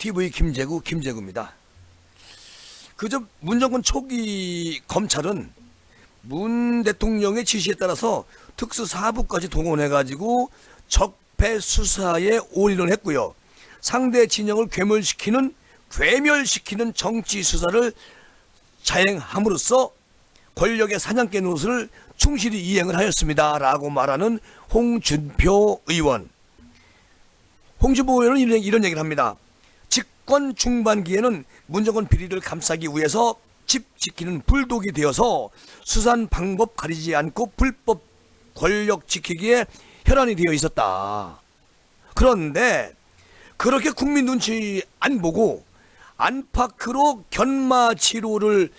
TV 김재구입니다. 그저 문정권 초기 검찰은 문 대통령의 지시에 따라서 특수사부까지 동원해가지고 적폐 수사에 올인을 했고요. 상대 진영을 괴멸시키는 정치 수사를 자행함으로써 권력의 사냥개 노릇을 충실히 이행을 하였습니다. 라고 말하는 홍준표 의원. 홍준표 의원은 이런 얘기를 합니다. 집권 중반기에는 문정권 비리를 감싸기 위해서 집 지키는 불독이 되어서 수산 방법 가리지 않고 불법 권력 지키기에 혈안이 되어 있었다. 그런데 그렇게 국민 눈치 안 보고 안팎으로 견마 치료를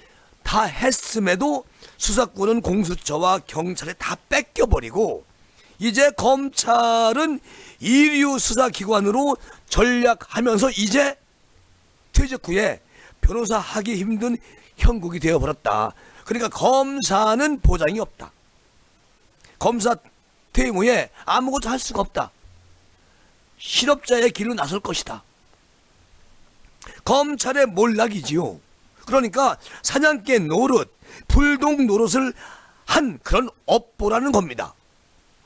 다 했음에도 수사권은 공수처와 경찰에 다 뺏겨버리고 이제 검찰은 이류 수사기관으로 전략하면서 이제 퇴직 후에 변호사 하기 힘든 형국이 되어버렸다. 그러니까 검사는 보장이 없다. 검사 퇴임 후에 아무것도 할 수가 없다. 실업자의 길로 나설 것이다. 검찰의 몰락이지요. 그러니까 사냥개 노릇, 불독 노릇을 한 그런 업보라는 겁니다.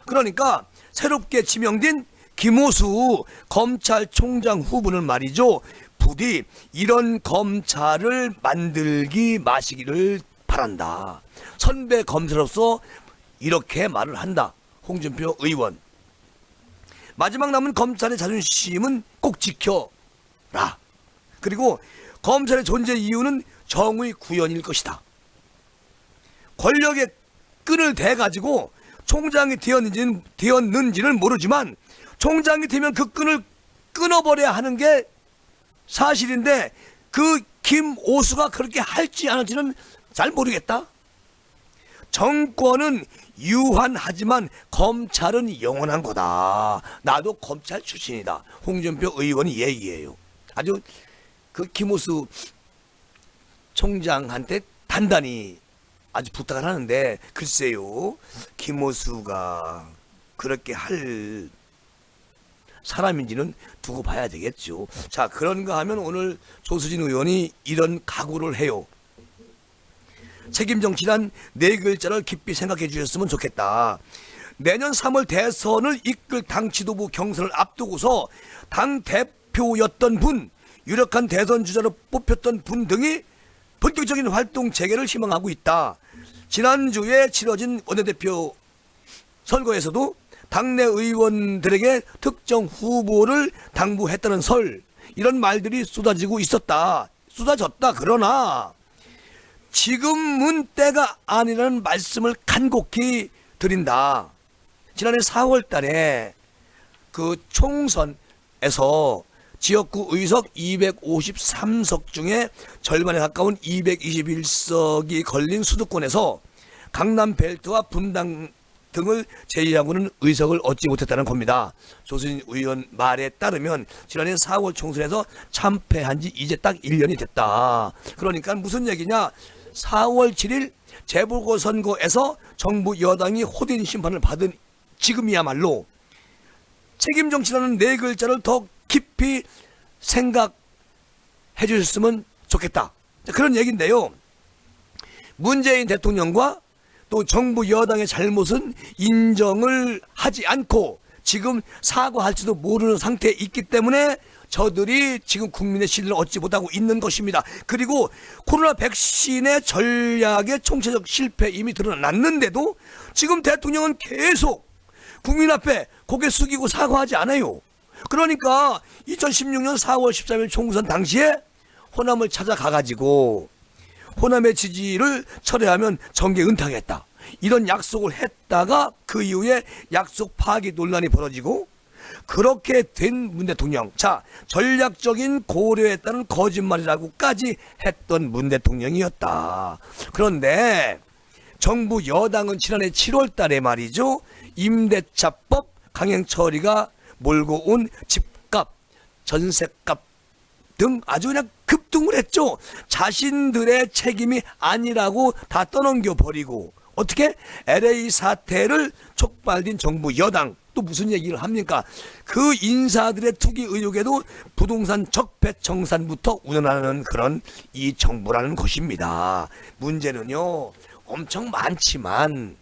그러니까 새롭게 지명된 김호수 검찰총장 후보는 말이죠. 부디 이런 검찰을 만들기 마시기를 바란다. 선배 검사로서 이렇게 말을 한다. 홍준표 의원. 마지막 남은 검찰의 자존심은 꼭 지켜라. 그리고 검찰의 존재 이유는 정의 구현일 것이다. 권력의 끈을 대가지고 총장이 되었는지는 모르지만 총장이 되면 그 끈을 끊어버려야 하는 게 사실인데 그 김오수가 그렇게 할지 안 할지는 잘 모르겠다. 정권은 유한하지만 검찰은 영원한 거다. 나도 검찰 출신이다. 홍준표 의원이 얘기해요. 아주 그 김오수 총장한테 단단히 아주 부탁을 하는데 글쎄요. 김오수가 그렇게 할 사람인지는 두고 봐야 되겠죠. 자, 그런가 하면 오늘 조수진 의원이 이런 각오를 해요. 책임 정치란 네 글자를 깊이 생각해 주셨으면 좋겠다. 내년 3월 대선을 이끌 당 지도부 경선을 앞두고서 당 대표였던 분, 유력한 대선 주자로 뽑혔던 분 등이 본격적인 활동 재개를 희망하고 있다. 지난주에 치러진 원내대표 선거에서도 당내 의원들에게 특정 후보를 당부했다는 설, 이런 말들이 쏟아졌다. 그러나 지금은 때가 아니라는 말씀을 간곡히 드린다. 지난해 4월 달에 그 총선에서 지역구 의석 253석 중에 절반에 가까운 221석이 걸린 수도권에서 강남 벨트와 분당 등을 제외하고는 의석을 얻지 못했다는 겁니다. 조수진 의원 말에 따르면 지난해 4월 총선에서 참패한 지 이제 딱 1년이 됐다. 그러니까 무슨 얘기냐? 4월 7일 재보궐선거에서 정부 여당이 호된 심판을 받은 지금이야말로 책임 정치라는 네 글자를 더 깊이 생각해 주셨으면 좋겠다. 그런 얘기인데요. 문재인 대통령과 또 정부 여당의 잘못은 인정을 하지 않고 지금 사과할지도 모르는 상태에 있기 때문에 저들이 지금 국민의 신뢰를 얻지 못하고 있는 것입니다. 그리고 코로나 백신의 전략의 총체적 실패 이미 드러났는데도 지금 대통령은 계속 국민 앞에 고개 숙이고 사과하지 않아요. 그러니까 2016년 4월 13일 총선 당시에 호남을 찾아가가지고 호남의 지지를 철회하면 정계 은퇴하겠다. 이런 약속을 했다가 그 이후에 약속 파기 논란이 벌어지고 그렇게 된 문 대통령. 자, 전략적인 고려에 따른 거짓말이라고까지 했던 문 대통령이었다. 그런데 정부 여당은 지난해 7월 달에 말이죠. 임대차법 강행 처리가 몰고 온 집값, 전셋값 등 아주 그냥 급등을 했죠. 자신들의 책임이 아니라고 다 떠넘겨 버리고 어떻게 LA 사태를 촉발된 정부 여당 또 무슨 얘기를 합니까? 그 인사들의 투기 의혹에도 부동산 적폐청산부터 운운하는 그런 이 정부라는 것입니다. 문제는요 엄청 많지만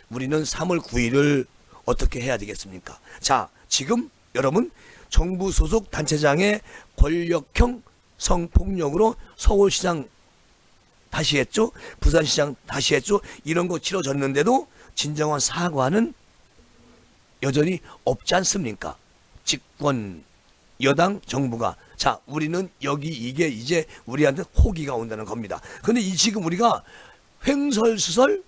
우리는 3월 9일을 어떻게 해야 되겠습니까? 자, 지금 여러분 정부 소속 단체장의 권력형 성폭력으로 서울시장 다시 했죠. 부산시장 다시 했죠. 이런 거 치러졌는데도 진정한 사과는 여전히 없지 않습니까? 집권 여당 정부가. 자, 우리는 여기 이게 이제 우리한테 호기가 온다는 겁니다. 근데 이 지금 우리가 횡설수설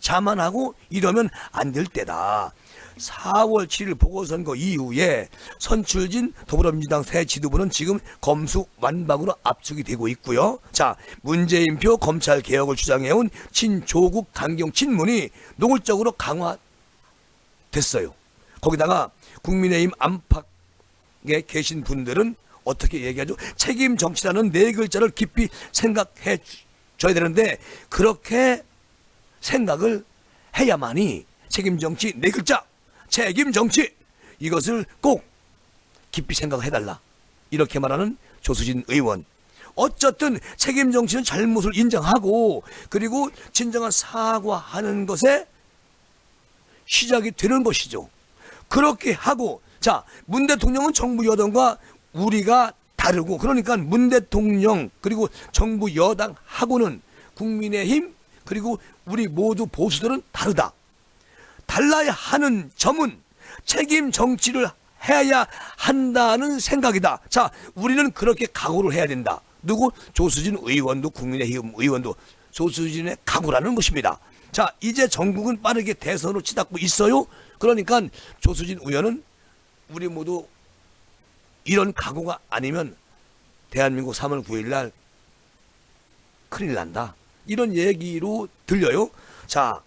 자만하고 이러면 안 될 때다. 4월 7일 보궐선거 이후에 선출진 더불어민주당 새 지도부는 지금 검수완박으로 압축이 되고 있고요. 자, 문재인표 검찰개혁을 주장해온 친조국 강경 친문이 노골적으로 강화됐어요. 거기다가 국민의힘 안팎에 계신 분들은 어떻게 얘기하죠? 책임 정치라는 네 글자를 깊이 생각해 줘야 되는데 그렇게 생각을 해야만이 책임 정치 네 글자 책임 정치 이것을 꼭 깊이 생각해달라 이렇게 말하는 조수진 의원. 어쨌든 책임 정치는 잘못을 인정하고 그리고 진정한 사과하는 것에 시작이 되는 것이죠. 그렇게 하고 자, 문 대통령은 정부 여당과 우리가 다르고 그러니까 문 대통령 그리고 정부 여당하고는 국민의힘 그리고 우리 모두 보수들은 다르다. 달라야 하는 점은 책임 정치를 해야 한다는 생각이다. 자, 우리는 그렇게 각오를 해야 된다. 누구? 조수진 의원도 국민의힘 의원도 조수진의 각오라는 것입니다. 자, 이제 전국은 빠르게 대선으로 치닫고 있어요. 그러니까 조수진 의원은 우리 모두 이런 각오가 아니면 대한민국 3월 9일 날 큰일 난다. 이런 얘기로 들려요. 자,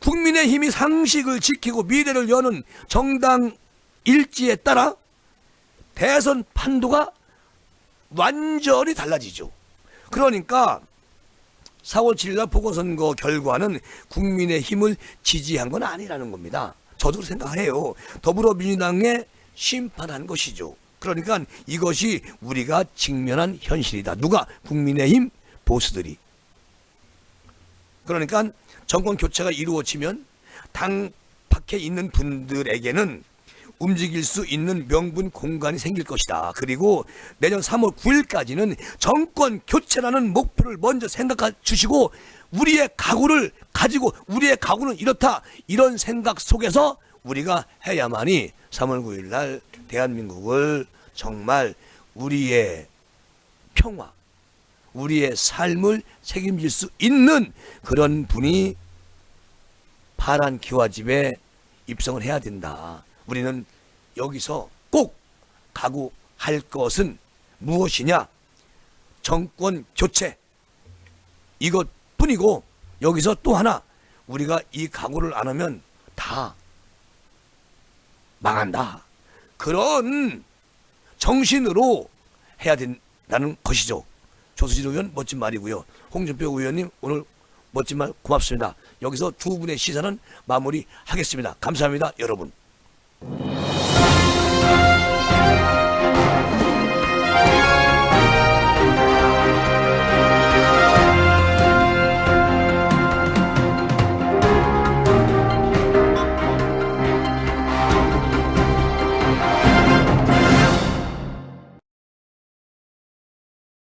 국민의힘이 상식을 지키고 미래를 여는 정당 일지에 따라 대선 판도가 완전히 달라지죠. 그러니까 4월 7일 날 보궐선거 결과는 국민의힘을 지지한 건 아니라는 겁니다. 저도 생각해요. 더불어민주당에 심판한 것이죠. 그러니까 이것이 우리가 직면한 현실이다. 누가? 국민의힘 보수들이. 그러니까 정권 교체가 이루어지면 당 밖에 있는 분들에게는 움직일 수 있는 명분 공간이 생길 것이다. 그리고 내년 3월 9일까지는 정권 교체라는 목표를 먼저 생각해 주시고 우리의 각오를 가지고 우리의 각오는 이렇다. 이런 생각 속에서 우리가 해야만이 3월 9일 날 대한민국을 정말 우리의 평화 우리의 삶을 책임질 수 있는 그런 분이 파란 기와집에 입성을 해야 된다. 우리는 여기서 꼭 각오할 것은 무엇이냐? 정권 교체 이것뿐이고 여기서 또 하나 우리가 이 각오를 안 하면 다 망한다. 그런 정신으로 해야 된다는 것이죠. 조수진 의원 멋진 말이고요. 홍준표 의원님 오늘 멋진 말 고맙습니다. 여기서 두 분의 시사는 마무리하겠습니다. 감사합니다, 여러분.